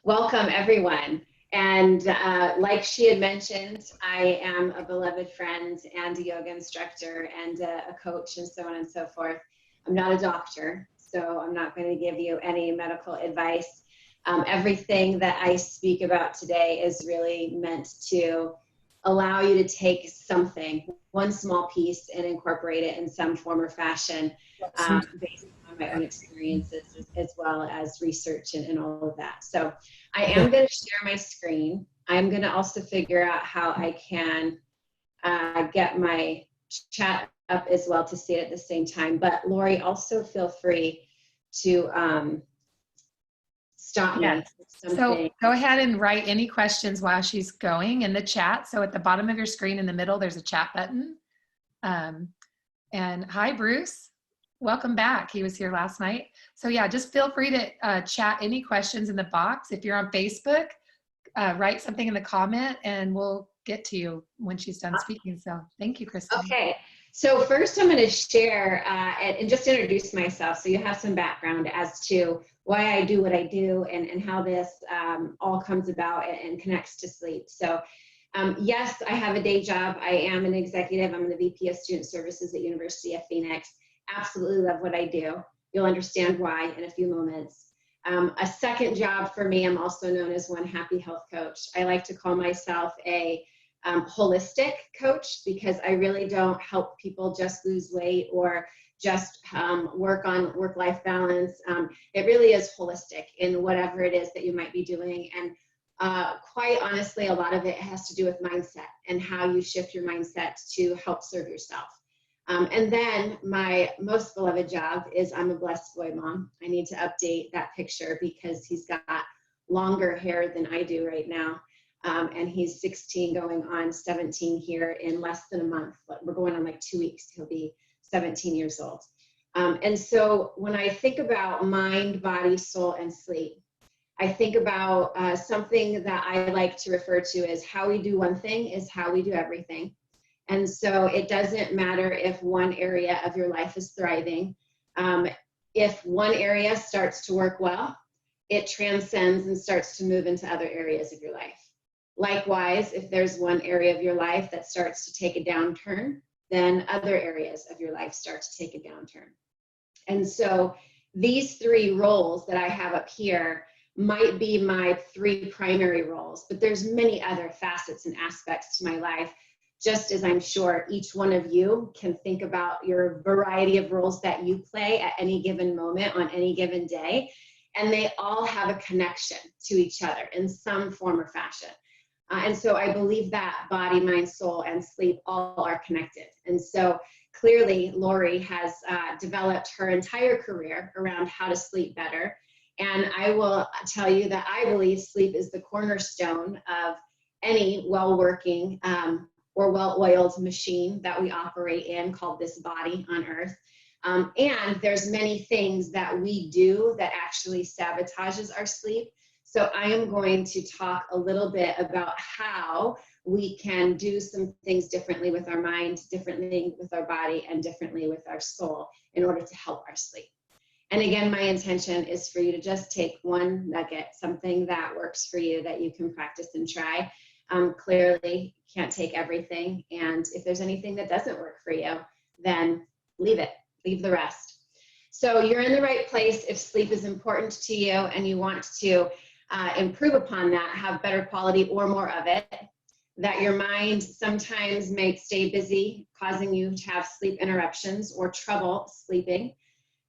Welcome everyone. And like she had mentioned, I am a beloved friend and a yoga instructor and a coach and so on and so forth. I'm not a doctor, so I'm not going to give you any medical advice. Everything that I speak about today is really meant to allow you to take something, one small piece, and incorporate it in some form or fashion based on my own experiences as well as research and all of that. So I am going to share my screen. I'm going to also figure out how I can get my chat up as well to see it at the same time. But Laurie, also feel free to stop me. Yes. So go ahead and write any questions while she's going in the chat. So at the bottom of your screen in the middle, there's a chat button. And hi, Bruce. Welcome back. He was here last night. So yeah, just feel free to chat any questions in the box. If you're on Facebook, write something in the comment and we'll get to you when she's done speaking. So thank you, Kristen. Okay. So first I'm going to share and just introduce myself so you have some background as to why I do what I do and how this all comes about and connects to sleep. So yes, I have a day job. I am an executive. I'm the VP of Student Services at University of Phoenix. Absolutely love what I do. You'll understand why in a few moments. A second job for me, I'm also known as One Happy Health Coach. I like to call myself a holistic coach because I really don't help people just lose weight or just work on work-life balance. It really is holistic in whatever it is that you might be doing. And quite honestly, a lot of it has to do with mindset and how you shift your mindset to help serve yourself. And then my most beloved job is I'm a blessed boy mom. I need to update that picture because he's got longer hair than I do right now. And he's 16 going on 17 here in less than a month. We're going on like 2 weeks. He'll be 17 years old. And so when I think about mind, body, soul, and sleep, I think about something that I like to refer to as how we do one thing is how we do everything. And so it doesn't matter if one area of your life is thriving. If one area starts to work well, it transcends and starts to move into other areas of your life. Likewise, if there's one area of your life that starts to take a downturn, then other areas of your life start to take a downturn. And so these three roles that I have up here might be my three primary roles, but there's many other facets and aspects to my life, just as I'm sure each one of you can think about your variety of roles that you play at any given moment on any given day, and they all have a connection to each other in some form or fashion. And so I believe that body, mind, soul, and sleep all are connected. And so clearly Laurie has developed her entire career around how to sleep better. And I will tell you that I believe sleep is the cornerstone of any well-working or well-oiled machine that we operate in called this body on earth. And there's many things that we do that actually sabotages our sleep. So I am going to talk a little bit about how we can do some things differently with our mind, differently with our body, and differently with our soul in order to help our sleep. And again, my intention is for you to just take one nugget, something that works for you that you can practice and try. Clearly, can't take everything. And if there's anything that doesn't work for you, then leave it, leave the rest. So you're in the right place if sleep is important to you and you want to improve upon that, have better quality or more of it, that your mind sometimes may stay busy, causing you to have sleep interruptions or trouble sleeping.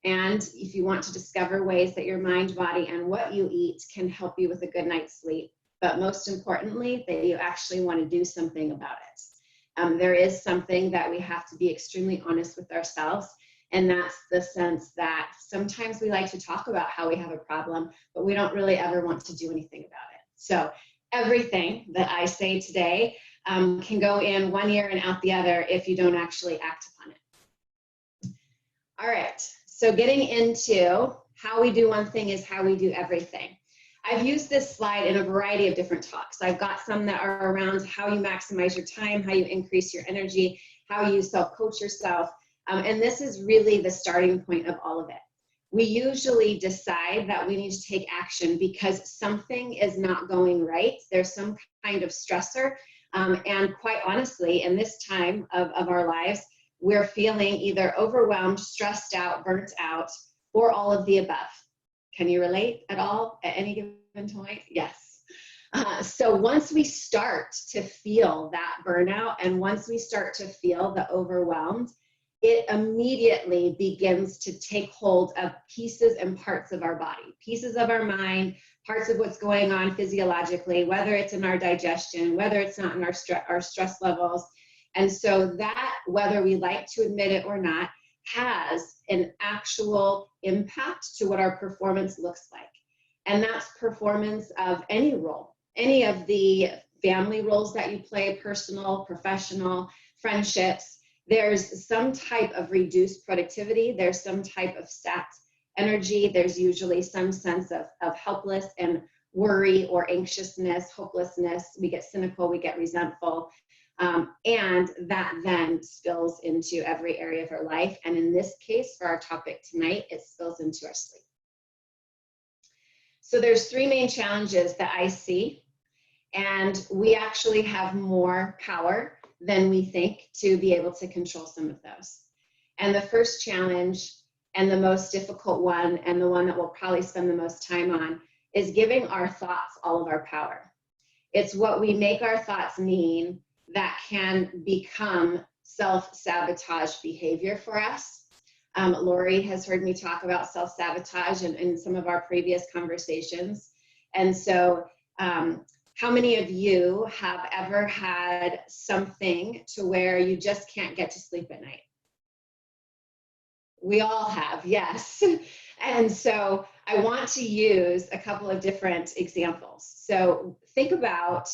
And if you want to discover ways that your mind, body, and what you eat can help you with a good night's sleep, but most importantly, that you actually want to do something about it. There is something that we have to be extremely honest with ourselves, and that's the sense that sometimes we like to talk about how we have a problem, but we don't really ever want to do anything about it. So everything that I say today can go in one ear and out the other if you don't actually act upon it. All right, so getting into how we do one thing is how we do everything. I've used this slide in a variety of different talks. I've got some that are around how you maximize your time, how you increase your energy, how you self-coach yourself. And this is really the starting point of all of it. we usually decide that we need to take action because something is not going right. There's some kind of stressor. And quite honestly, in this time of our lives, we're feeling either overwhelmed, stressed out, burnt out, or all of the above. Can you relate at all at any given point? Yes. So once we start to feel that burnout and once we start to feel the overwhelmed, it immediately begins to take hold of pieces and parts of our body, pieces of our mind, parts of what's going on physiologically, whether it's in our digestion, whether it's not in our stress levels. And so that, whether we like to admit it or not, has an actual impact to what our performance looks like. And that's performance of any role, any of the family roles that you play, personal, professional, friendships. There's some type of reduced productivity. There's some type of sapped energy. There's usually some sense of helpless and worry or anxiousness, hopelessness. We get cynical, we get resentful. And that then spills into every area of our life. And in this case, for our topic tonight, it spills into our sleep. So there's three main challenges that I see. And we actually have more power than we think to be able to control some of those. And the first challenge, and the most difficult one, and the one that we'll probably spend the most time on, is giving our thoughts all of our power. It's what we make our thoughts mean that can become self-sabotage behavior for us. Laurie has heard me talk about self-sabotage in some of our previous conversations. And so how many of you have ever had something to where you just can't get to sleep at night? We all have, yes. And so I want to use a couple of different examples. So think about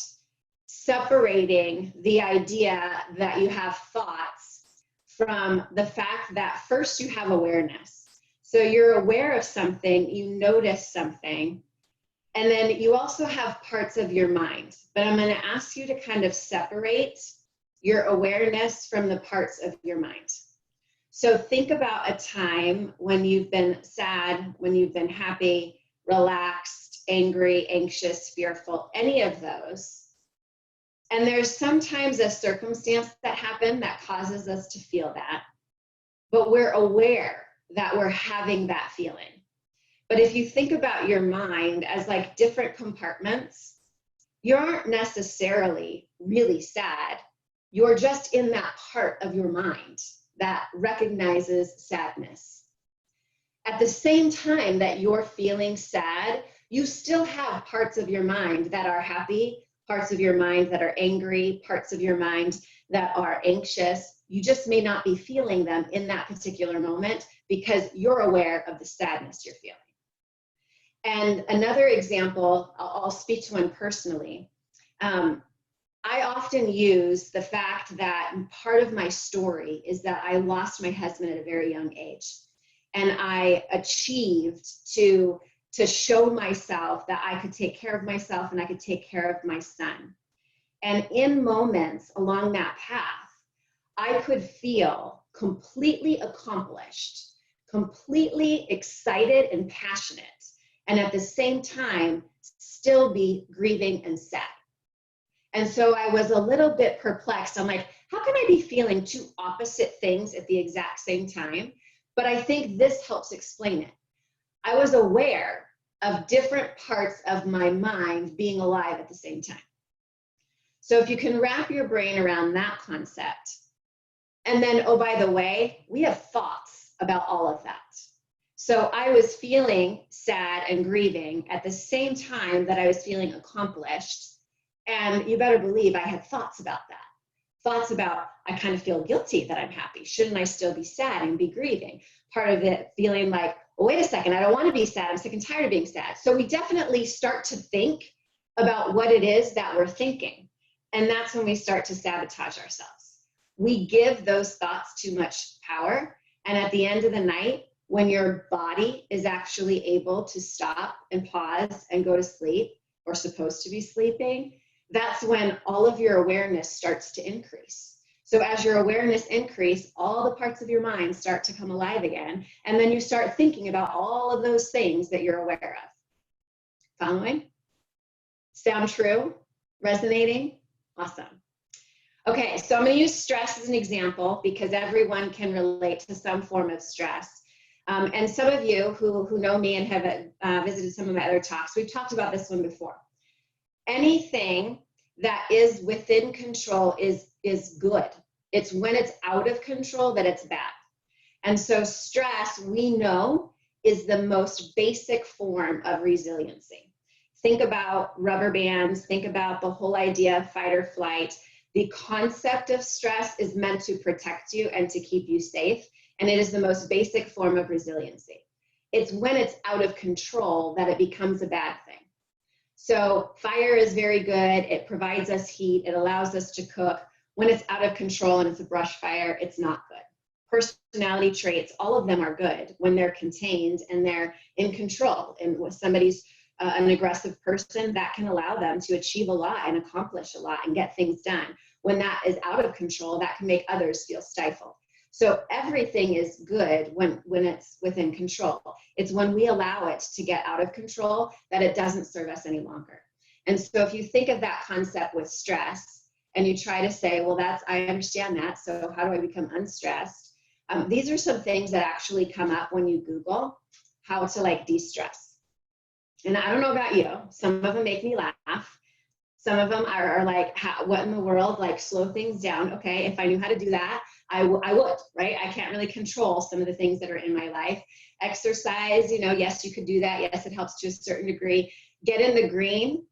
separating the idea that you have thoughts from the fact that first you have awareness. So you're aware of something, you notice something, and then you also have parts of your mind. But I'm going to ask you to kind of separate your awareness from the parts of your mind. So think about a time when you've been sad, when you've been happy, relaxed, angry, anxious, fearful, any of those. And there's sometimes a circumstance that happened that causes us to feel that, but we're aware that we're having that feeling. But if you think about your mind as like different compartments, you aren't necessarily really sad. You're just in that part of your mind that recognizes sadness. At the same time that you're feeling sad, you still have parts of your mind that are happy, parts of your mind that are angry, parts of your mind that are anxious. You just may not be feeling them in that particular moment because you're aware of the sadness you're feeling. And another example, I'll speak to one personally. I often use the fact that part of my story is that I lost my husband at a very young age. And I achieved to show myself that I could take care of myself and I could take care of my son. And in moments along that path, I could feel completely accomplished, completely excited and passionate, and at the same time, still be grieving and sad. And so I was a little bit perplexed. I'm like, how can I be feeling two opposite things at the exact same time? But I think this helps explain it. I was aware of different parts of my mind being alive at the same time. So if you can wrap your brain around that concept, and then, oh, by the way, we have thoughts about all of that. So I was feeling sad and grieving at the same time that I was feeling accomplished. And you better believe I had thoughts about that. Thoughts about, I kind of feel guilty that I'm happy. Shouldn't I still be sad and be grieving? Part of it feeling like, oh, wait a second, I don't want to be sad. I'm sick and tired of being sad. So we definitely start to think about what it is that we're thinking. And that's when we start to sabotage ourselves. We give those thoughts too much power. And at the end of the night, when your body is actually able to stop and pause and go to sleep, or supposed to be sleeping, that's when all of your awareness starts to increase. So as your awareness increases, all the parts of your mind start to come alive again. And then you start thinking about all of those things that you're aware of. Following? Sound true? Resonating? Awesome. Okay, so I'm going to use stress as an example because everyone can relate to some form of stress. And some of you who know me and have visited some of my other talks, we've talked about this one before. Anything that is within control is good. It's when it's out of control that it's bad. And so stress, we know, is the most basic form of resiliency. Think about rubber bands, think about the whole idea of fight or flight. The concept of stress is meant to protect you and to keep you safe, and it is the most basic form of resiliency. It's when it's out of control that it becomes a bad thing. So fire is very good. It provides us heat. It allows us to cook. When it's out of control and it's a brush fire, it's not good. Personality traits, all of them are good when they're contained and they're in control. And when somebody's an aggressive person, that can allow them to achieve a lot and accomplish a lot and get things done. When that is out of control, that can make others feel stifled. So everything is good when it's within control. It's when we allow it to get out of control that it doesn't serve us any longer. And so if you think of that concept with stress and you try to say, well, I understand that, so how do I become unstressed? These are some things that actually come up when you Google how to de-stress. And I don't know about you, some of them make me laugh. Some of them are like, what in the world, slow things down. Okay, if I knew how to do that, I would, right? I can't really control some of the things that are in my life. Exercise, yes, you could do that. Yes, it helps to a certain degree. Get in the green,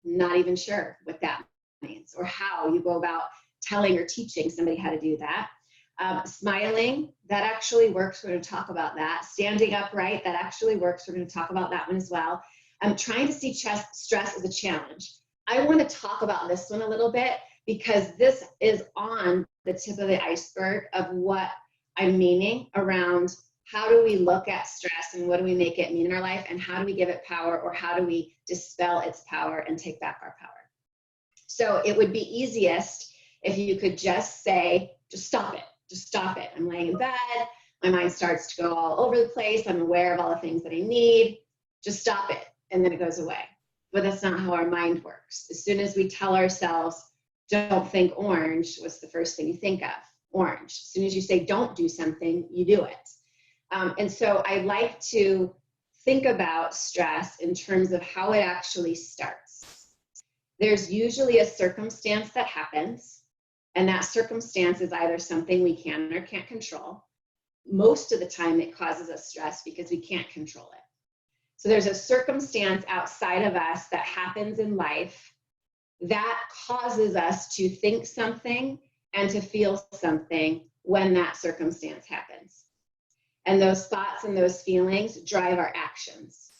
not even sure what that means or how you go about telling or teaching somebody how to do that. Smiling, that actually works. We're going to talk about that. Standing upright, that actually works. We're going to talk about that one as well. Trying to see stress as a challenge. I want to talk about this one a little bit because this is on the tip of the iceberg of what I'm meaning around how do we look at stress and what do we make it mean in our life and how do we give it power or how do we dispel its power and take back our power. So it would be easiest if you could just say, just stop it. Just stop it. I'm laying in bed. My mind starts to go all over the place. I'm aware of all the things that I need. Just stop it. And then it goes away. But that's not how our mind works. As soon as we tell ourselves, don't think orange, what's the first thing you think of? Orange. As soon as you say don't do something, you do it. And so I like to think about stress in terms of how it actually starts. There's usually a circumstance that happens. And that circumstance is either something we can or can't control. Most of the time it causes us stress because we can't control it. So there's a circumstance outside of us that happens in life that causes us to think something and to feel something when that circumstance happens. And those thoughts and those feelings drive our actions.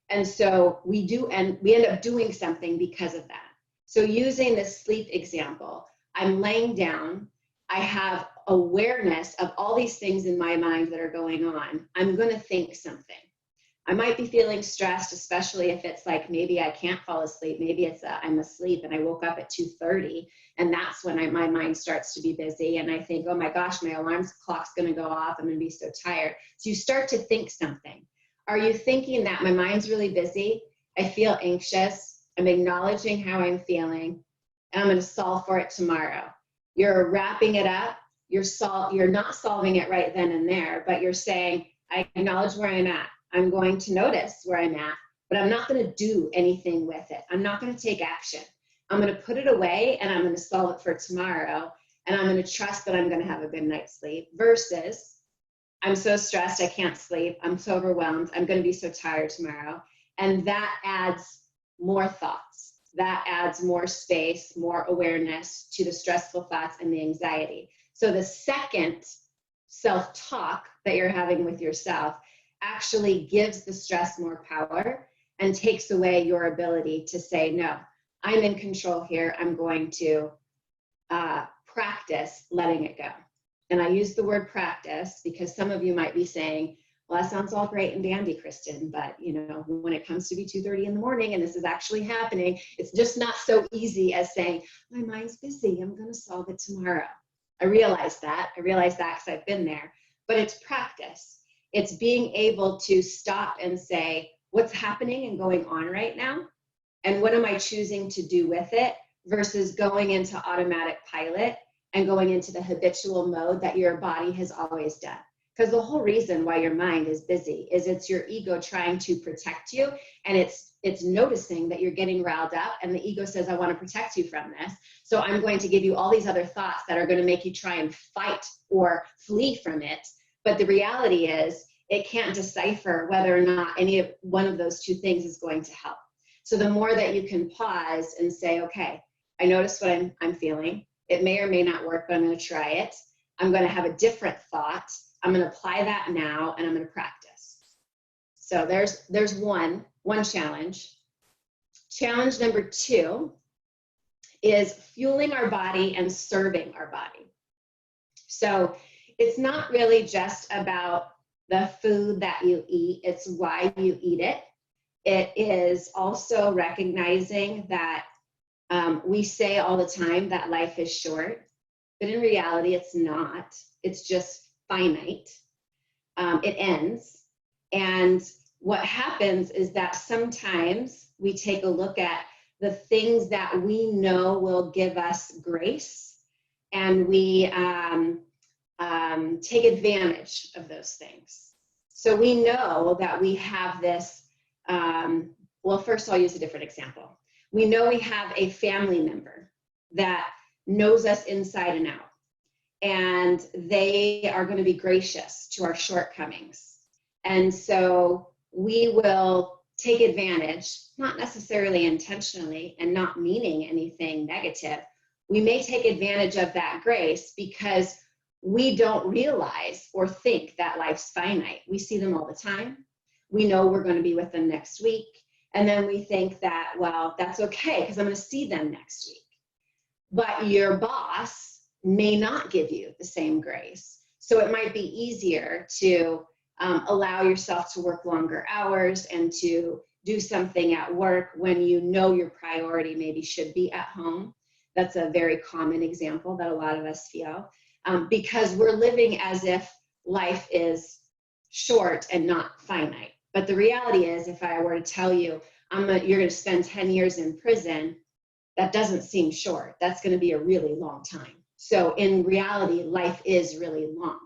And so we end up doing something because of that. So using the sleep example, I'm laying down, I have awareness of all these things in my mind that are going on. I'm going to think something. I might be feeling stressed, especially if it's maybe I can't fall asleep. Maybe it's I'm asleep and I woke up at 2:30 and that's when my mind starts to be busy and I think, oh my gosh, my alarm clock's going to go off. I'm going to be so tired. So you start to think something. Are you thinking that my mind's really busy? I feel anxious. I'm acknowledging how I'm feeling. And I'm going to solve for it tomorrow. You're wrapping it up. You're not solving it right then and there, but you're saying, I acknowledge where I'm at. I'm going to notice where I'm at, but I'm not going to do anything with it. I'm not going to take action. I'm going to put it away and I'm going to solve it for tomorrow. And I'm going to trust that I'm going to have a good night's sleep versus I'm so stressed, I can't sleep. I'm so overwhelmed. I'm going to be so tired tomorrow. And that adds more thoughts. That adds more space, more awareness to the stressful thoughts and the anxiety. So the second self-talk that you're having with yourself actually gives the stress more power and takes away your ability to say, no, I'm in control here. I'm going to practice letting it go. And I use the word practice because some of you might be saying, Well, that sounds all great and dandy, Kristen, but you know, when it comes to be 2:30 in the morning and this is actually happening, it's just not so easy as saying, my mind's busy, I'm going to solve it tomorrow. I realize that because I've been there, but it's practice. It's being able to stop and say, what's happening and going on right now? And what am I choosing to do with it versus going into automatic pilot and going into the habitual mode that your body has always done. Because the whole reason why your mind is busy is it's your ego trying to protect you, and it's noticing that you're getting riled up, and the ego says, I want to protect you from this. So I'm going to give you all these other thoughts that are going to make you try and fight or flee from it. But the reality is it can't decipher whether or not one of those two things is going to help. So the more that you can pause and say, okay, I notice what I'm feeling. It may or may not work, but I'm going to try it. I'm going to have a different thought. I'm going to apply that now, and I'm going to practice. So there's one challenge. Challenge number 2 is fueling our body and serving our body. So it's not really just about the food that you eat, it's why you eat it. It is also recognizing that we say all the time that life is short, but in reality, it's not. It's just finite. It ends. And what happens is that sometimes we take a look at the things that we know will give us grace, and we take advantage of those things. So we know that we have this, well, first I'll use a different example. We know we have a family member that knows us inside and out, and they are going to be gracious to our shortcomings. And so we will take advantage, not necessarily intentionally and not meaning anything negative. We may take advantage of that grace because we don't realize or think that life's finite. We see them all the time. We know we're going to be with them next week. And then we think that, well, that's okay because I'm going to see them next week. But your boss may not give you the same grace. So it might be easier to allow yourself to work longer hours and to do something at work when you know your priority maybe should be at home. That's a very common example that a lot of us feel, because we're living as if life is short and not finite. But the reality is, if I were to tell you, you're going to spend 10 years in prison, that doesn't seem short. That's going to be a really long time. So in reality, life is really long.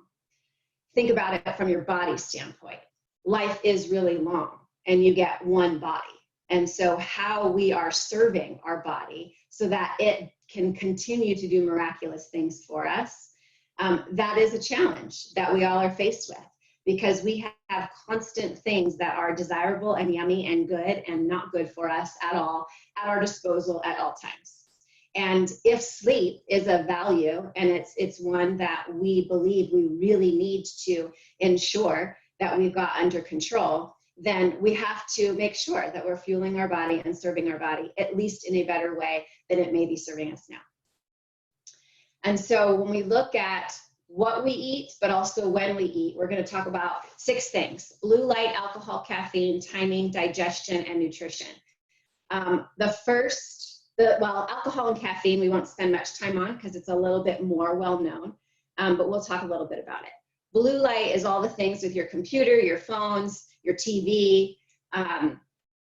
Think about it from your body standpoint. Life is really long, and you get one body. And so how we are serving our body so that it can continue to do miraculous things for us, that is a challenge that we all are faced with, because we have constant things that are desirable and yummy and good and not good for us at all at our disposal at all times. And if sleep is a value, and it's one that we believe we really need to ensure that we've got under control, then we have to make sure that we're fueling our body and serving our body, at least in a better way than it may be serving us now. And so when we look at what we eat, but also when we eat, we're going to talk about 6 things: blue light, alcohol, caffeine, timing, digestion, and nutrition. Well, alcohol and caffeine, we won't spend much time on because it's a little bit more well-known, but we'll talk a little bit about it. Blue light is all the things with your computer, your phones, your TV.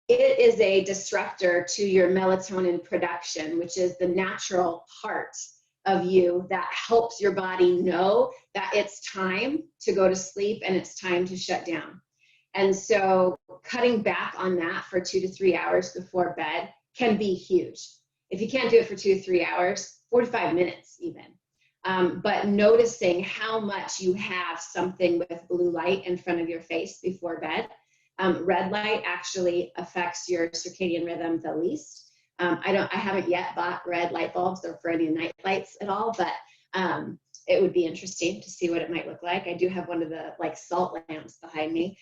It is a disruptor to your melatonin production, which is the natural part of you that helps your body know that it's time to go to sleep and it's time to shut down. And so cutting back on that for 2 to 3 hours before bed can be huge. If you can't do it for 2 to 3 hours, 45 minutes even. But noticing how much you have something with blue light in front of your face before bed. Red light actually affects your circadian rhythm the least. I haven't yet bought red light bulbs or for any night lights at all, but it would be interesting to see what it might look like. I do have one of the salt lamps behind me.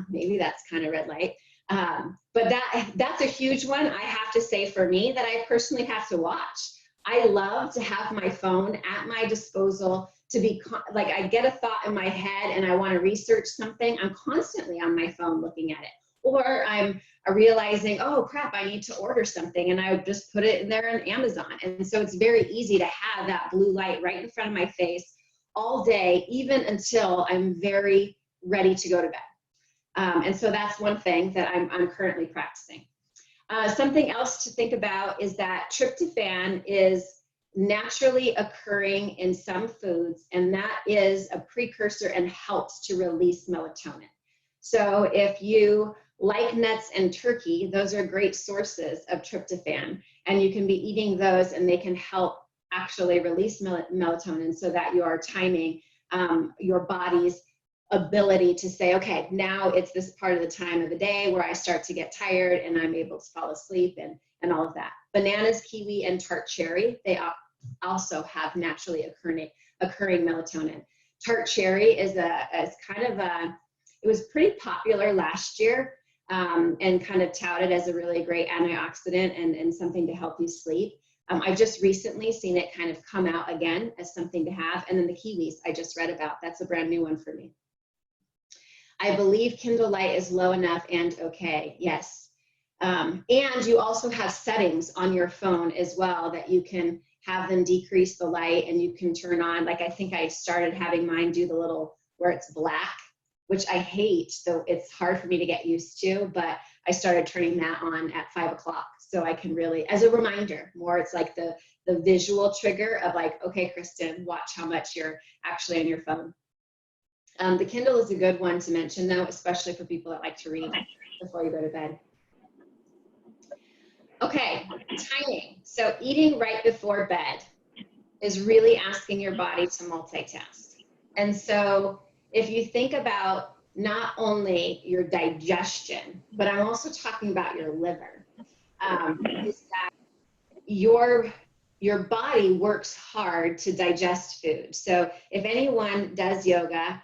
Maybe that's kind of red light. But that's a huge one, I have to say, for me, that I personally have to watch. I love to have my phone at my disposal to be like, I get a thought in my head and I want to research something. I'm constantly on my phone looking at it. Or I'm realizing, oh crap, I need to order something, and I just put it in there on Amazon. And so it's very easy to have that blue light right in front of my face all day, even until I'm very ready to go to bed. And so that's one thing that I'm currently practicing. Something else to think about is that tryptophan is naturally occurring in some foods, and that is a precursor and helps to release melatonin. So if you like nuts and turkey, those are great sources of tryptophan, and you can be eating those and they can help actually release melatonin so that you are timing your body's ability to say, okay, now it's this part of the time of the day where I start to get tired and I'm able to fall asleep and all of that. Bananas, kiwi, and tart cherry, they also have naturally occurring melatonin. Tart cherry is kind of it was pretty popular last year and kind of touted as a really great antioxidant and something to help you sleep. I've just recently seen it kind of come out again as something to have. And then the kiwis I just read about, that's a brand new one for me. I believe Kindle light is low enough and okay, yes. And you also have settings on your phone as well that you can have them decrease the light, and you can turn on, like I think I started having mine do the little where it's black, which I hate, so it's hard for me to get used to, but I started turning that on at 5 o'clock. So I can really, as a reminder, more it's like the visual trigger of like, okay, Kristen, watch how much you're actually on your phone. The Kindle is a good one to mention though, especially for people that like to read before you go to bed. Okay, timing. So eating right before bed is really asking your body to multitask. And so if you think about not only your digestion, but I'm also talking about your liver, is that your body works hard to digest food. So if anyone does yoga,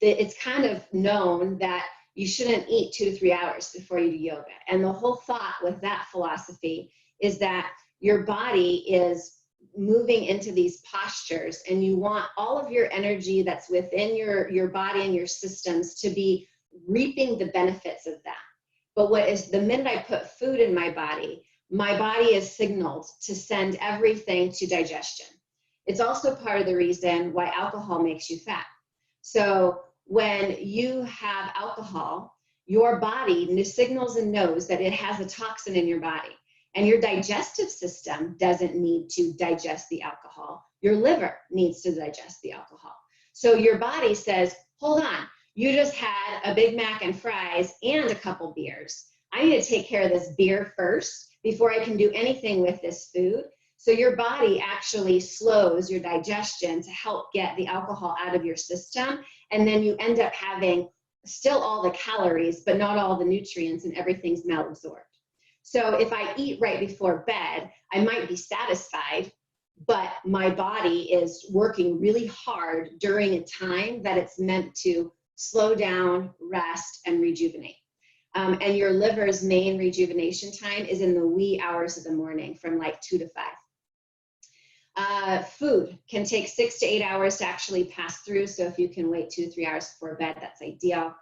it's kind of known that you shouldn't eat 2 to 3 hours before you do yoga. And the whole thought with that philosophy is that your body is moving into these postures, and you want all of your energy that's within your body and your systems to be reaping the benefits of that. But what is, the minute I put food in my body is signaled to send everything to digestion. It's also part of the reason why alcohol makes you fat. So when you have alcohol, your body signals and knows that it has a toxin in your body, and your digestive system doesn't need to digest the alcohol. Your liver needs to digest the alcohol. So your body says, hold on, you just had a Big Mac and fries and a couple beers. I need to take care of this beer first before I can do anything with this food. So your body actually slows your digestion to help get the alcohol out of your system. And then you end up having still all the calories, but not all the nutrients, and everything's malabsorbed. So if I eat right before bed, I might be satisfied, but my body is working really hard during a time that it's meant to slow down, rest, and rejuvenate. And your liver's main rejuvenation time is in the wee hours of the morning, from like 2 to 5. Food can take 6 to 8 hours to actually pass through. So if you can wait 2 to 3 hours before bed, that's ideal.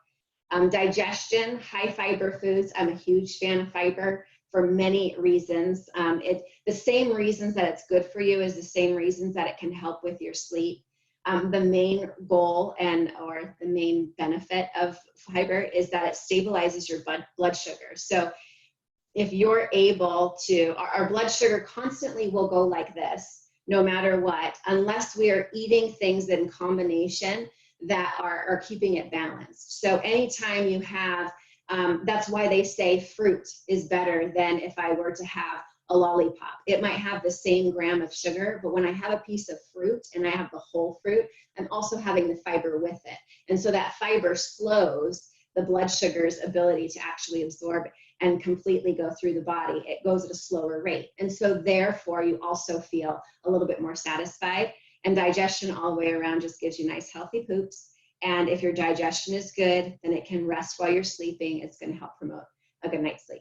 Digestion, high fiber foods. I'm a huge fan of fiber for many reasons. The same reasons that it's good for you is the same reasons that it can help with your sleep. The main goal or the main benefit of fiber is that it stabilizes your blood sugar. So if you're able to, our blood sugar constantly will go like this, no matter what, unless we are eating things in combination that are keeping it balanced. So anytime you have, that's why they say fruit is better than if I were to have a lollipop. It might have the same gram of sugar, but when I have a piece of fruit and I have the whole fruit, I'm also having the fiber with it. And so that fiber slows the blood sugar's ability to actually absorb and completely go through the body. It goes at a slower rate. And so therefore you also feel a little bit more satisfied, and digestion all the way around just gives you nice healthy poops. And if your digestion is good, then it can rest while you're sleeping. It's going to help promote a good night's sleep.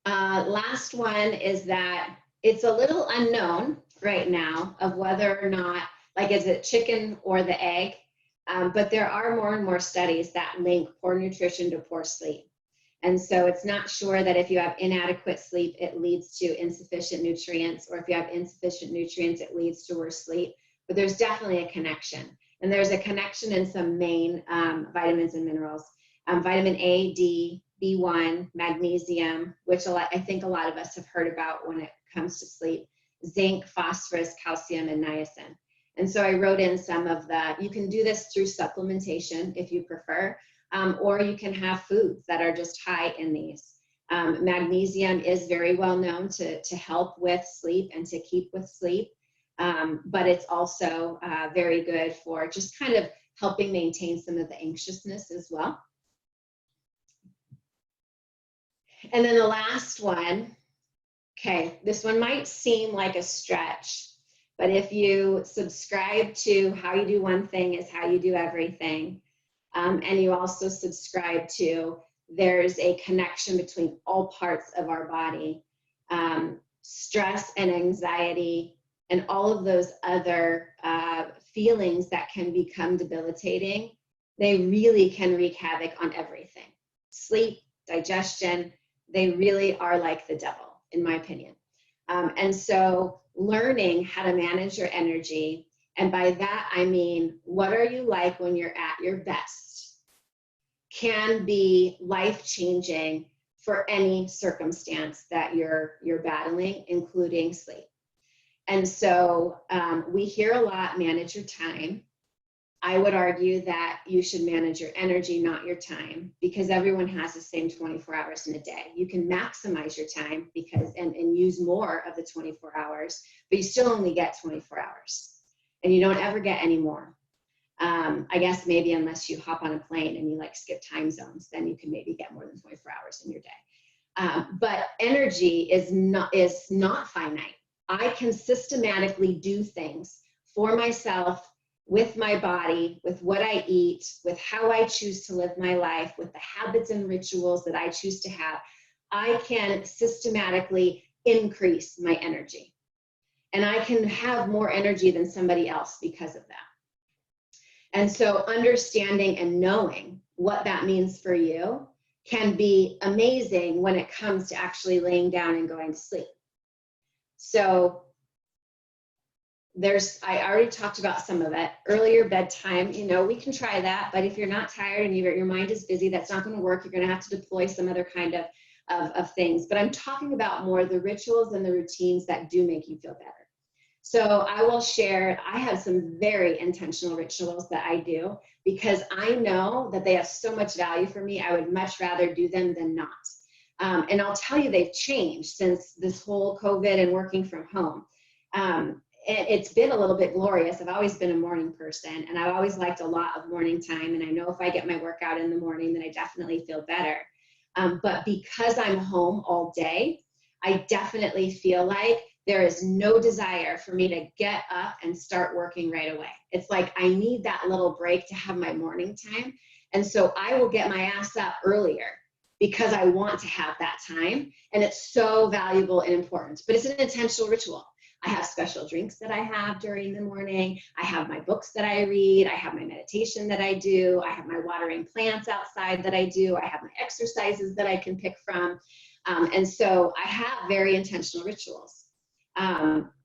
Last one is that it's a little unknown right now of whether or not, like, is it chicken or the egg? But there are more and more studies that link poor nutrition to poor sleep. And so it's not sure that if you have inadequate sleep, it leads to insufficient nutrients, or if you have insufficient nutrients, it leads to worse sleep. But there's definitely a connection. And there's a connection in some main vitamins and minerals. Vitamin A, D, B1, magnesium, which I think a lot of us have heard about when it comes to sleep, zinc, phosphorus, calcium, and niacin. And so I wrote in some of the, you can do this through supplementation if you prefer, or you can have foods that are just high in these. Magnesium is very well known to help with sleep and to keep with sleep, but it's also very good for just kind of helping maintain some of the anxiousness as well. And then the last one, okay, this one might seem like a stretch, but if you subscribe to how you do one thing is how you do everything, and you also subscribe to there's a connection between all parts of our body, stress and anxiety and all of those other feelings that can become debilitating, they really can wreak havoc on everything. Sleep, digestion, they really are like the devil, in my opinion. And so learning how to manage your energy, and by that I mean, what are you like when you're at your best, can be life-changing for any circumstance that you're battling, including sleep. And so we hear a lot, manage your time. I would argue that you should manage your energy, not your time, because everyone has the same 24 hours in a day. You can maximize your time because and use more of the 24 hours, but you still only get 24 hours and you don't ever get any more. I guess maybe unless you hop on a plane and you like skip time zones, then you can maybe get more than 24 hours in your day. But energy is not finite. I can systematically do things for myself, with my body, with what I eat, with how I choose to live my life, with the habits and rituals that I choose to have. I can systematically increase my energy. And I can have more energy than somebody else because of that. And so understanding and knowing what that means for you can be amazing when it comes to actually laying down and going to sleep. So I already talked about some of it. Earlier bedtime, we can try that, but if you're not tired and your mind is busy, that's not going to work. You're going to have to deploy some other kind of things. But I'm talking about more the rituals and the routines that do make you feel better. So I will share, I have some very intentional rituals that I do because I know that they have so much value for me. I would much rather do them than not. And I'll tell you, they've changed since this whole COVID and working from home. It's been a little bit glorious. I've always been a morning person and I've always liked a lot of morning time. And I know if I get my workout in the morning, then I definitely feel better. But because I'm home all day, I definitely feel like there is no desire for me to get up and start working right away. It's like I need that little break to have my morning time. And so I will get my ass up earlier because I want to have that time. And it's so valuable and important, but it's an intentional ritual. I have special drinks that I have during the morning. I have my books that I read. I have my meditation that I do. I have my watering plants outside that I do. I have my exercises that I can pick from. And so I have very intentional rituals.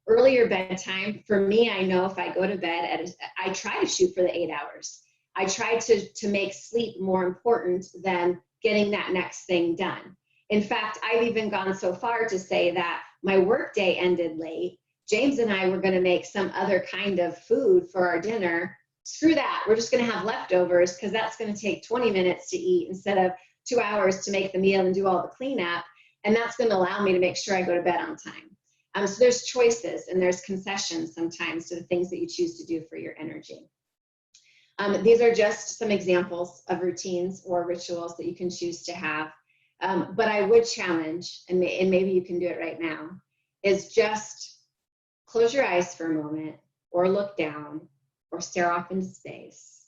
Earlier bedtime, for me, I know if I go to bed, I try to shoot for the 8 hours. I try to make sleep more important than getting that next thing done. In fact, I've even gone so far to say that my work day ended late. James and I were going to make some other kind of food for our dinner. Screw that. We're just going to have leftovers because that's going to take 20 minutes to eat instead of 2 hours to make the meal and do all the cleanup. And that's going to allow me to make sure I go to bed on time. So there's choices and there's concessions sometimes to the things that you choose to do for your energy. These are just some examples of routines or rituals that you can choose to have. But I would challenge, and maybe you can do it right now, is just close your eyes for a moment or look down or stare off into space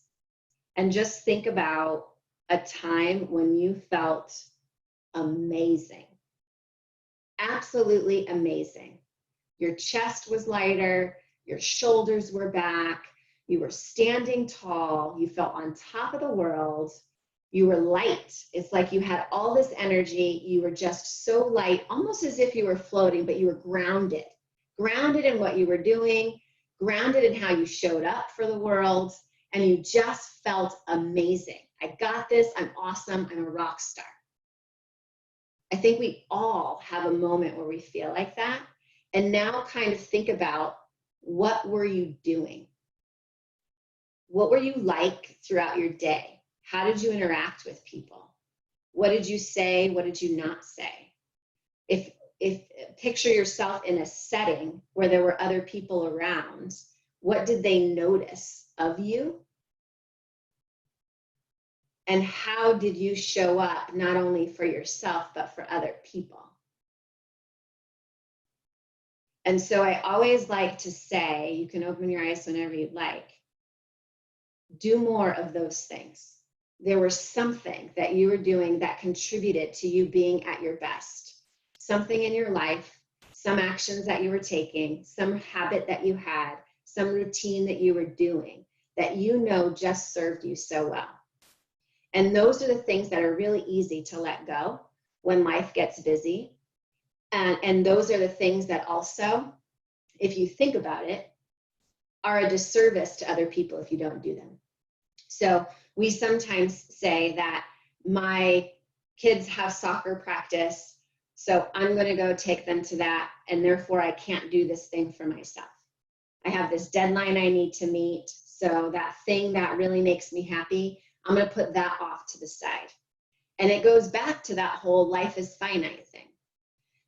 and just think about a time when you felt amazing. absolutely amazing. Your chest was lighter, your shoulders were back, you were standing tall, you felt on top of the world, you were light. It's like you had all this energy, you were just so light, almost as if you were floating, but you were grounded. Grounded in what you were doing, grounded in how you showed up for the world, and you just felt amazing. I got this, I'm awesome, I'm a rock star. I think we all have a moment where we feel like that. And now kind of think about, what were you doing? What were you like throughout your day? How did you interact with people? What did you say? What did you not say? If picture yourself in a setting where there were other people around, what did they notice of you? And how did you show up, not only for yourself, but for other people? And so I always like to say, you can open your eyes whenever you'd like, do more of those things. There was something that you were doing that contributed to you being at your best. Something in your life, some actions that you were taking, some habit that you had, some routine that you were doing that you know just served you so well. And those are the things that are really easy to let go when life gets busy. And those are the things that also, if you think about it, are a disservice to other people if you don't do them. So we sometimes say that my kids have soccer practice, so I'm going to go take them to that, and therefore I can't do this thing for myself. I have this deadline I need to meet, so that thing that really makes me happy, I'm going to put that off to the side. And it goes back to that whole life is finite thing.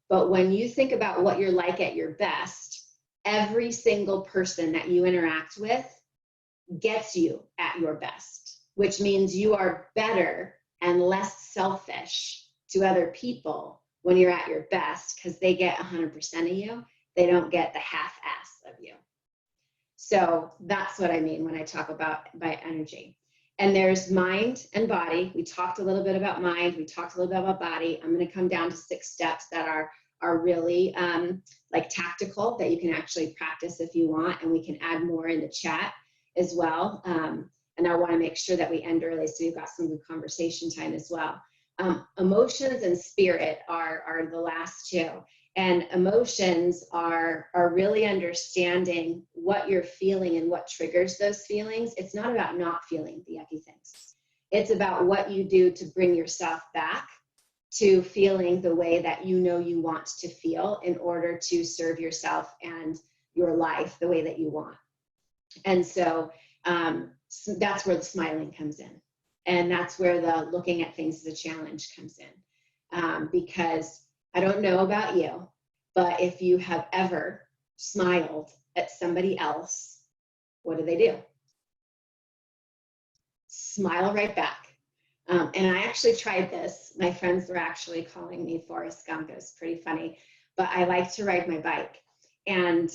But when you think about what you're like at your best, every single person that you interact with gets you at your best, which means you are better and less selfish to other people when you're at your best, because they get 100% of you. They don't get the half-ass of you. So that's what I mean when I talk about by energy. And there's mind and body. We talked a little bit about mind. We talked a little bit about body. I'm going to come down to 6 steps that are really like tactical, that you can actually practice if you want. And we can add more in the chat as well. And I want to make sure that we end early so we've got some good conversation time as well. Emotions and spirit are the last 2. And emotions are really understanding what you're feeling and what triggers those feelings. It's not about not feeling the yucky things. It's about what you do to bring yourself back to feeling the way that you know you want to feel in order to serve yourself and your life the way that you want. And so that's where the smiling comes in. And that's where the looking at things as a challenge comes in. Because I don't know about you, but if you have ever smiled at somebody else, what do? Smile right back. And I actually tried this. My friends were actually calling me Forrest Gump. It was pretty funny. But I like to ride my bike. And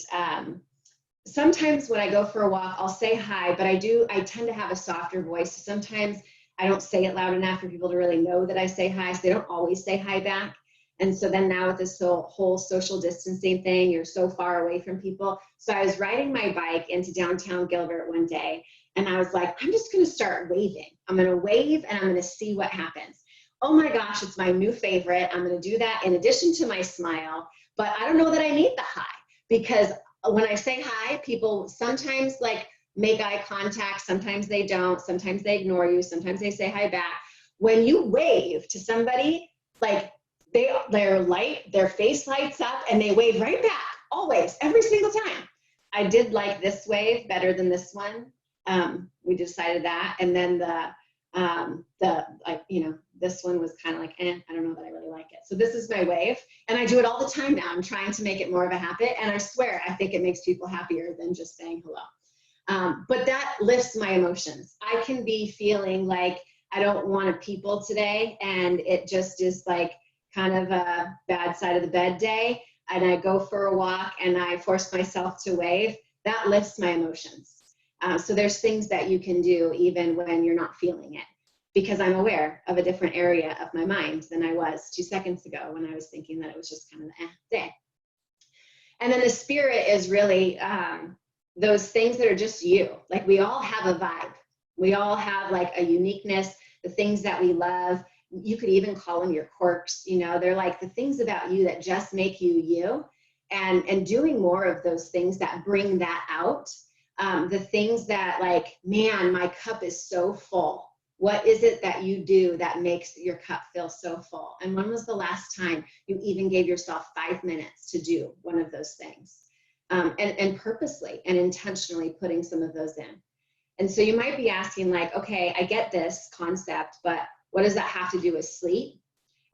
sometimes when I go for a walk, I'll say hi, but I tend to have a softer voice. So sometimes I don't say it loud enough for people to really know that I say hi. So they don't always say hi back. And so then now with this whole social distancing thing, you're so far away from people. So I was riding my bike into downtown Gilbert one day, and I was like, I'm just going to start waving. I'm going to wave and I'm going to see what happens. Oh my gosh, it's my new favorite. I'm going to do that in addition to my smile, but I don't know that I need the hi, because when I say hi, people sometimes like make eye contact. Sometimes they don't. Sometimes they ignore you. Sometimes they say hi back. When you wave to somebody, like they're light, their face lights up and they wave right back, always, every single time. I did like this wave better than this one. We decided that. And then this one was kind of like, I don't know that I really like it. So this is my wave, and I do it all the time now. I'm trying to make it more of a habit, and I swear, I think it makes people happier than just saying hello. But that lifts my emotions. I can be feeling like I don't want to people today, and it just is like kind of a bad side of the bed day, and I go for a walk and I force myself to wave. That lifts my emotions. So there's things that you can do even when you're not feeling it. because I'm aware of a different area of my mind than I was 2 seconds ago when I was thinking that it was just kind of an day. And then the spirit is really those things that are just you. Like we all have a vibe. We all have like a uniqueness, the things that we love. You could even call them your quirks, you know, they're like the things about you that just make you you, and doing more of those things that bring that out. The things that like, man, my cup is so full. What is it that you do that makes your cup feel so full? And when was the last time you even gave yourself 5 minutes to do one of those things? And purposely and intentionally putting some of those in. And so you might be asking like, okay, I get this concept, but what does that have to do with sleep?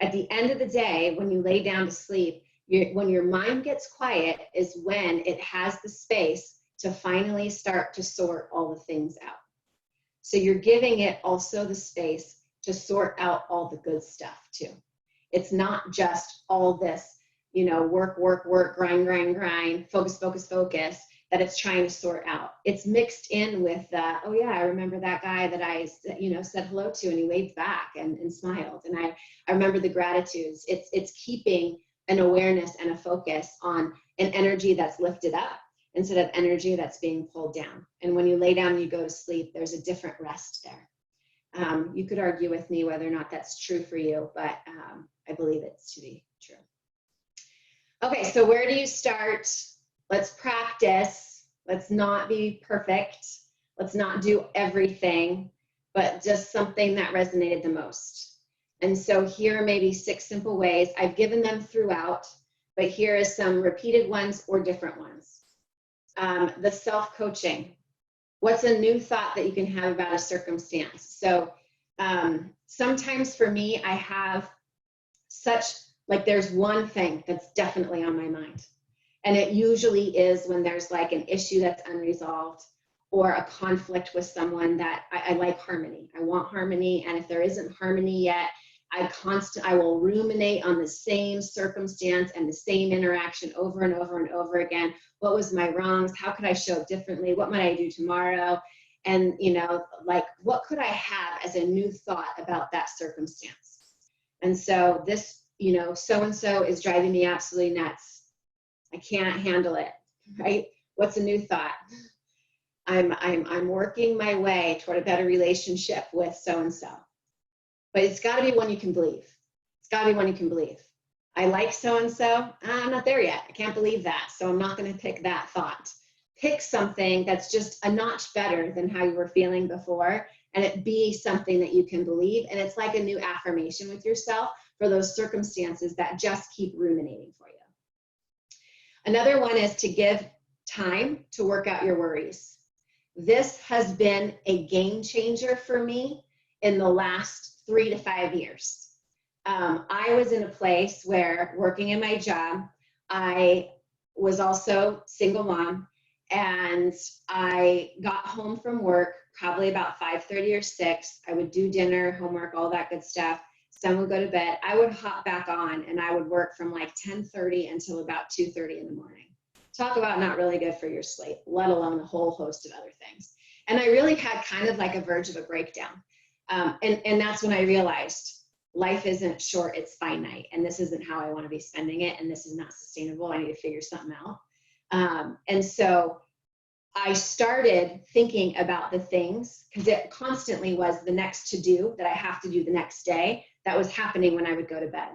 At the end of the day, when you lay down to sleep, when your mind gets quiet is when it has the space to finally start to sort all the things out. So you're giving it also the space to sort out all the good stuff too. It's not just all this, you know, work, grind, focus, that it's trying to sort out. It's mixed in with, oh yeah, I remember that guy that I, you know, said hello to and he waved back and smiled. And I remember the gratitudes. It's keeping an awareness and a focus on an energy that's lifted up instead of energy that's being pulled down. And when you lay down and you go to sleep, there's a different rest there. You could argue with me whether or not that's true for you, but I believe it's to be true. Okay, so where do you start? Let's practice. Let's not be perfect. Let's not do everything, but just something that resonated the most. And so here are maybe 6 simple ways. I've given them throughout, but here is some repeated ones or different ones. The self-coaching. What's a new thought that you can have about a circumstance? So sometimes for me, I have like there's one thing that's definitely on my mind. And it usually is when there's like an issue that's unresolved or a conflict with someone that I like harmony. I want harmony. And if there isn't harmony yet, I will ruminate on the same circumstance and the same interaction over and over and over again. What was my wrongs? How could I show up differently? What might I do tomorrow? And, you know, like, what could I have as a new thought about that circumstance? And so this, you know, so-and-so is driving me absolutely nuts. I can't handle it, right? What's a new thought? I'm working my way toward a better relationship with so-and-so. But it's got to be one you can believe. It's got to be one you can believe. I like so-and-so. I'm not there yet. I can't believe that. So I'm not going to pick that thought. Pick something that's just a notch better than how you were feeling before, and it be something that you can believe. And it's like a new affirmation with yourself for those circumstances that just keep ruminating for you. Another one is to give time to work out your worries. This has been a game changer for me in the last 3 to 5 years. I was in a place where working in my job, I was also single mom, and I got home from work probably about 5:30 or 6. I would do dinner, homework, all that good stuff. Son would go to bed. I would hop back on and I would work from like 10:30 until about 2:30 in the morning. Talk about not really good for your sleep, let alone a whole host of other things. And I really had kind of like a verge of a breakdown. And that's when I realized life isn't short, it's finite. And this isn't how I want to be spending it. And this is not sustainable. I need to figure something out. And so I started thinking about the things, because it constantly was the next to do that I have to do the next day that was happening when I would go to bed.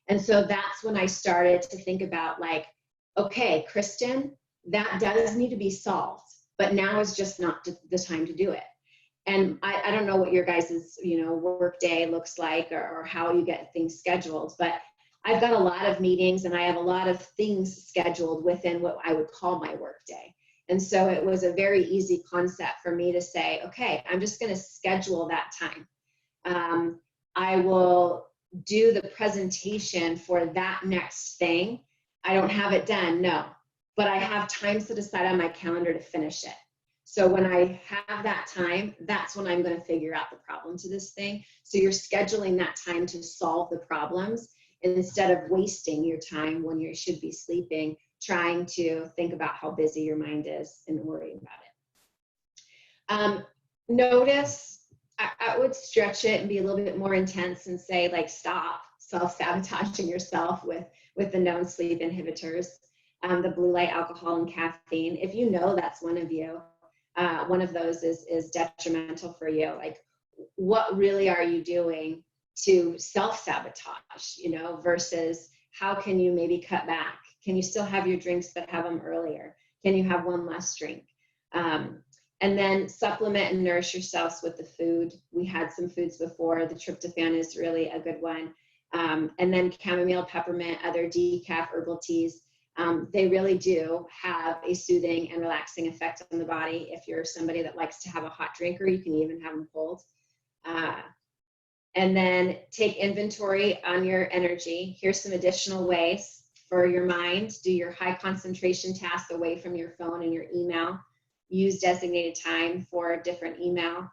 And so that's when I started to think about like, okay, Kristen, that does need to be solved, but now is just not the time to do it. And I don't know what your guys' work day looks like or how you get things scheduled, but I've got a lot of meetings and I have a lot of things scheduled within what I would call my work day. And so it was a very easy concept for me to say, okay, I'm just going to schedule that time. I will do the presentation for that next thing. I don't have it done, no, but I have time set aside on my calendar to finish it. So when I have that time, that's when I'm going to figure out the problem to this thing. So you're scheduling that time to solve the problems instead of wasting your time when you should be sleeping, trying to think about how busy your mind is and worrying about it. Notice, I would stretch it and be a little bit more intense and say, like, stop self-sabotaging yourself with the known sleep inhibitors, the blue light, alcohol, and caffeine. If you know that's one of those is detrimental for you, like, what really are you doing to self-sabotage, versus how can you maybe cut back? Can you still have your drinks but have them earlier? Can you have one less drink? And then supplement and nourish yourselves with the food. We had some foods before. The tryptophan is really a good one. And then chamomile, peppermint, other decaf herbal teas. They really do have a soothing and relaxing effect on the body. If you're somebody that likes to have a hot drink, or you can even have them cold. And then take inventory on your energy. Here's some additional ways for your mind. Do your high concentration tasks away from your phone and your email. Use designated time for different email.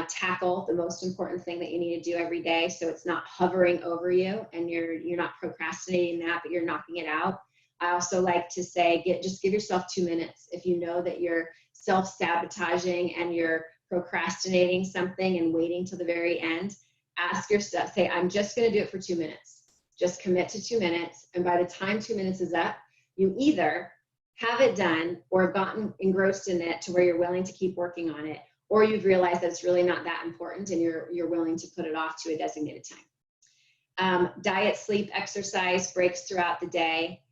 Tackle the most important thing that you need to do every day, so it's not hovering over you and you're not procrastinating that, but you're knocking it out. I also like to say, just give yourself 2 minutes. If you know that you're self-sabotaging and you're procrastinating something and waiting till the very end, ask yourself, say, I'm just going to do it for 2 minutes. Just commit to 2 minutes, and by the time 2 minutes is up, you either have it done or gotten engrossed in it to where you're willing to keep working on it, or you've realized that it's really not that important and you're willing to put it off to a designated time. Diet, sleep, exercise, breaks throughout the day.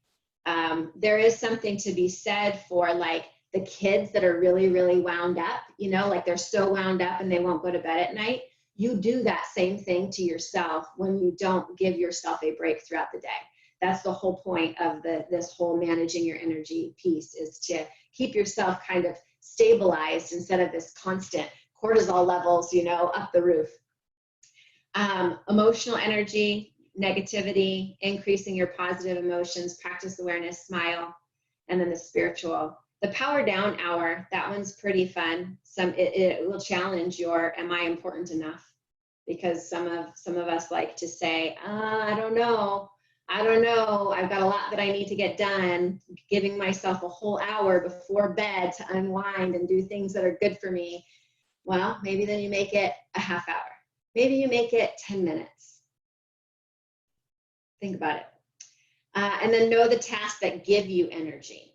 There is something to be said for, like, the kids that are really, really wound up, like they're so wound up and they won't go to bed at night. You do that same thing to yourself when you don't give yourself a break throughout the day. That's the whole point of this whole managing your energy piece, is to keep yourself kind of stabilized instead of this constant cortisol levels, up the roof. Emotional energy, negativity, increasing your positive emotions, practice awareness, smile, and then the spiritual. The power down hour, that one's pretty fun. It will challenge your, am I important enough? Because some of us like to say, I don't know, I've got a lot that I need to get done, giving myself a whole hour before bed to unwind and do things that are good for me. Well, maybe then you make it a half hour. Maybe you make it 10 minutes. Think about it. And then know the tasks that give you energy.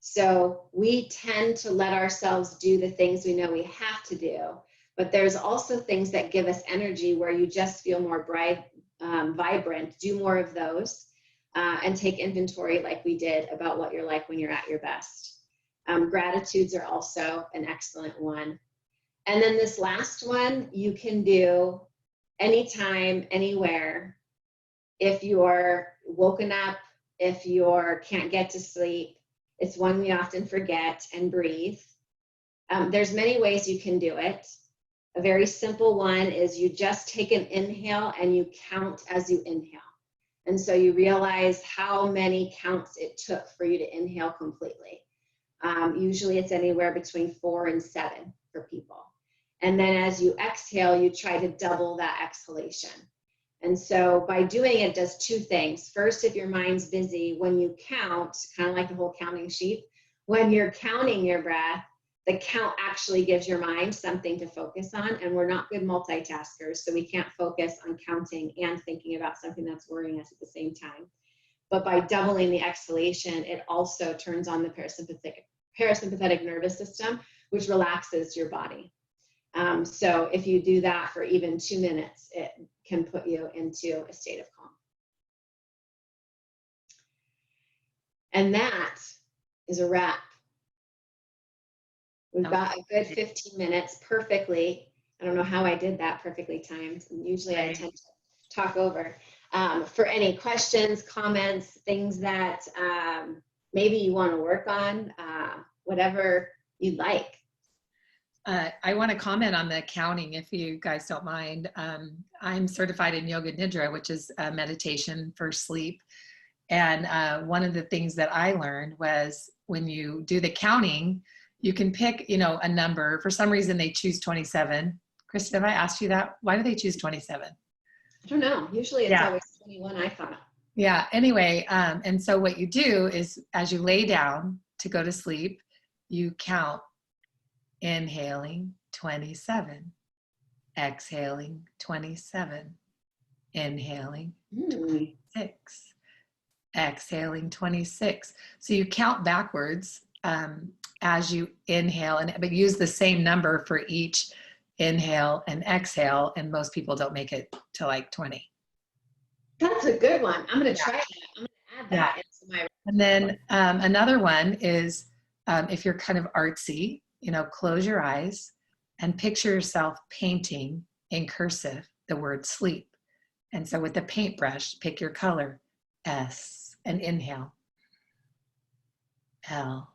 So we tend to let ourselves do the things we know we have to do, but there's also things that give us energy where you just feel more bright, vibrant. Do more of those, and take inventory, like we did, about what you're like when you're at your best. Gratitudes are also an excellent one. And then this last one you can do anytime, anywhere. If you're woken up, if you can't get to sleep, it's one we often forget, and breathe. There's many ways you can do it. A very simple one is you just take an inhale and you count as you inhale. And so you realize how many counts it took for you to inhale completely. Usually it's anywhere between 4 and 7 for people. And then as you exhale, you try to double that exhalation. And so by doing it, does 2 things. First, if your mind's busy, when you count, kind of like the whole counting sheep, when you're counting your breath, the count actually gives your mind something to focus on, and we're not good multitaskers, so we can't focus on counting and thinking about something that's worrying us at the same time. But by doubling the exhalation, it also turns on the parasympathetic nervous system, which relaxes your body. So if you do that for even 2 minutes, it can put you into a state of calm. And that is a wrap. We've got a good 15 minutes perfectly. I don't know how I did that perfectly timed. Usually I tend to talk over. For any questions, comments, things that maybe you want to work on, whatever you'd like. I want to comment on the counting, if you guys don't mind. I'm certified in Yoga Nidra, which is a meditation for sleep. And one of the things that I learned was when you do the counting, you can pick, a number. For some reason, they choose 27. Kristen, have I asked you that? Why do they choose 27? I don't know. Usually it's always 21, I thought. Yeah. Anyway, and so what you do is, as you lay down to go to sleep, you count. Inhaling 27, exhaling 27, inhaling Mm. 6, exhaling 26. So you count backwards as you inhale, but use the same number for each inhale and exhale, and most people don't make it to like 20. That's a good one. I'm going to try that. I'm going to add that into my. And then another one is if you're kind of artsy, close your eyes and picture yourself painting in cursive the word sleep. And so with the paintbrush, pick your color, S, and inhale, L.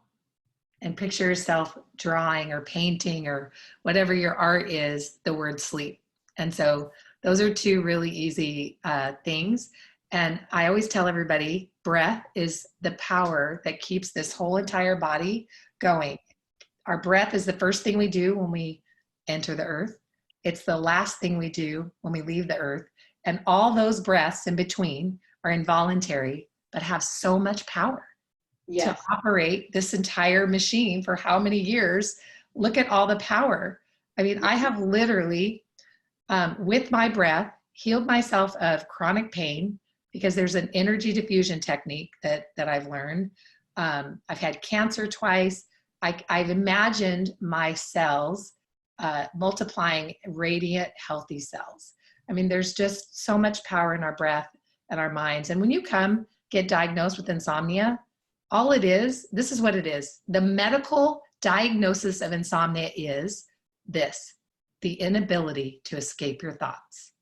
And picture yourself drawing or painting or whatever your art is, the word sleep. And so those are two really easy things. And I always tell everybody, breath is the power that keeps this whole entire body going. Our breath is the first thing we do when we enter the earth. It's the last thing we do when we leave the earth. And all those breaths in between are involuntary, but have so much power. Yes. To operate this entire machine for how many years. Look at all the power. I mean, I have literally, with my breath, healed myself of chronic pain because there's an energy diffusion technique that I've learned. I've had cancer twice. I've imagined my cells multiplying radiant, healthy cells. I mean, there's just so much power in our breath and our minds. And when you come get diagnosed with insomnia, all it is, this is what it is. The medical diagnosis of insomnia is this, the inability to escape your thoughts.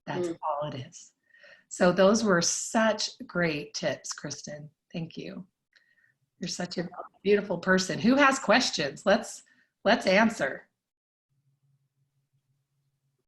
That's all it is. So those were such great tips, Kristen. Thank you. You're such a beautiful person. Who has questions? Let's answer.